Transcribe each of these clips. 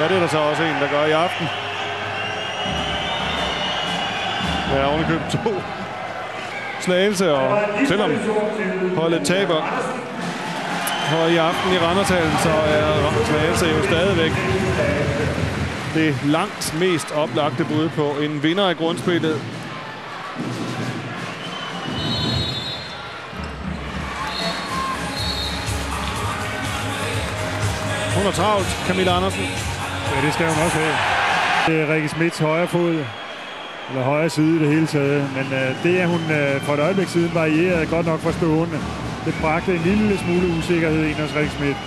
Ja, det er der så også en, der gør i aften. Ja, ovenikøbet 2. Slagelse, og selvom holdet taber og i aften i Randershallen, så er Slagelse jo stadigvæk det langt mest oplagte bud på en vinder af grundspillet. Hun er travlt, Camilla Andersen. Ja, det skal hun også have. Det er Rikke Schmidts højre fod, eller højre side i det hele taget. Men det, at hun for et øjeblik siden varierede godt nok for stående, det bragte en lille smule usikkerhed ind hos Rikke Schmidt.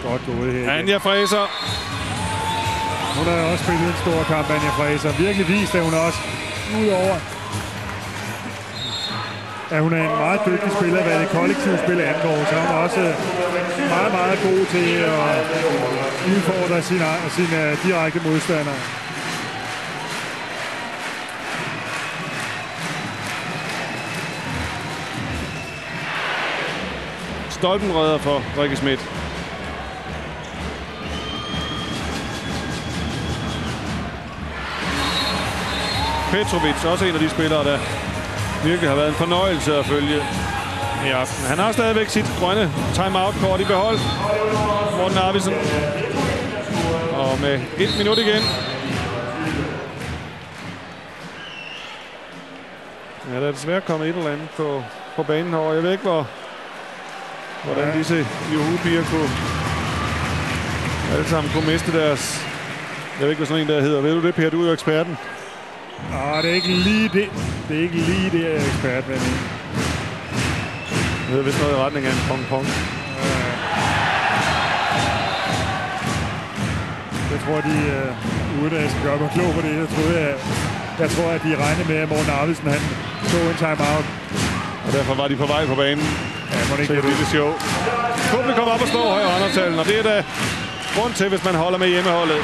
Godt gået her. Anja Fraser. Hun har også spillet en stor kamp, Anja Fraser. Virkelig vist, at hun også udover, at hun er en meget dygtig spiller, hvad det kollektive spil angår, så hun er også meget, meget god til at udfordre sine direkte modstandere. Stolpenrødder for Rikke Schmidt. Petrovic, også en af de spillere, der virkelig har været en fornøjelse at følge i aften. Han har stadigvæk sit grønne timeout-kort i behold. Morten Arvidsson. Og med 1 minut igen. Ja, der er desværre kommet et eller andet på banen herovre. Jeg ved ikke, hvordan disse Juhu-piger alle sammen kunne miste deres... Jeg ved ikke, hvad sådan en der hedder. Ved du det, Per? Du er jo eksperten. Det er ikke lige det. Det er ikke lige det, jeg er ekspert med. Det hedder vist noget i retning af en pong-pong. Jeg tror, de ude, der skal gøre mig klog på det. Jeg tror, at de regner med, at Morten Arvidsson, han tog en timeout. Og derfor var de på vej på banen. Ja, må det ikke til et lille show. Publikum op og stå her i Randershallen, og det er da grund til, hvis man holder med hjemmeholdet.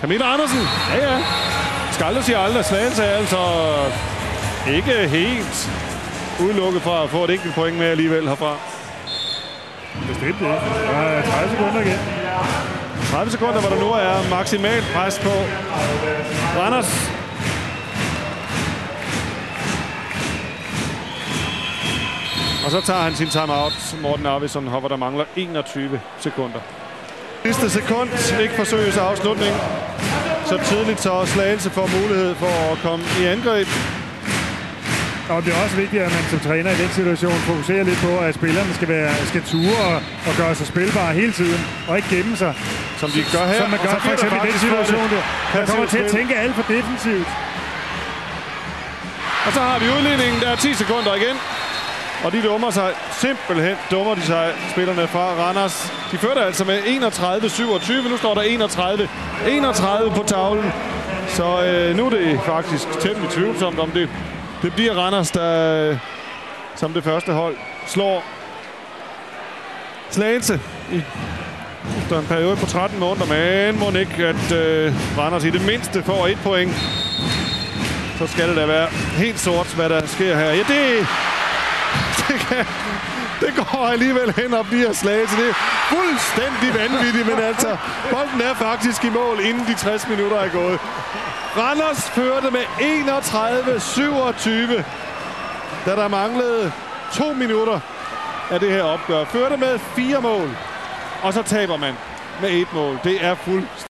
Camilla Andersen. Ja. Skal aldrig sige aldrig. Slagelse er altså ikke helt udelukket fra at få et enkelt point med alligevel herfra. Bestemt ikke. Der er 30 sekunder igen. 30 sekunder, hvor der nu er maksimalt pres på Randers. Og så tager han sin timeout. Morten Arvidsson, hvor der mangler 21 sekunder. Sidste sekund, ikke forsøges afslutning. Så tidligt, så Slagelse får mulighed for at komme i angreb. Og det er også vigtigt, at man som træner i den situation fokuserer lidt på, at spillerne skal ture og gøre sig spilbare hele tiden, og ikke gemme sig. Som de gør her. Som man gør for eksempel i den situation, der kommer til at tænke alt for defensivt. Og så har vi udligningen, der er 10 sekunder igen. Og de dummer sig simpelthen, spillerne fra Randers. De førte altså med 31-27. Nu står der 31 på tavlen. Så nu er det faktisk temmelig tvivlsomt, om det bliver Randers, der som det første hold slår Slagelse efter en periode på 13 måneder. Men må ikke, at Randers i det mindste får 1 point. Så skal det da være helt sort, hvad der sker her. Ja, det går alligevel hen og bliver Slagelse. Det er fuldstændig vanvittigt, men altså, bolden er faktisk i mål, inden de 60 minutter er gået. Randers førte med 31-27, da der manglede 2 minutter af det her opgør. Førte med 4 mål, og så taber man med 1 mål. Det er fuldstændig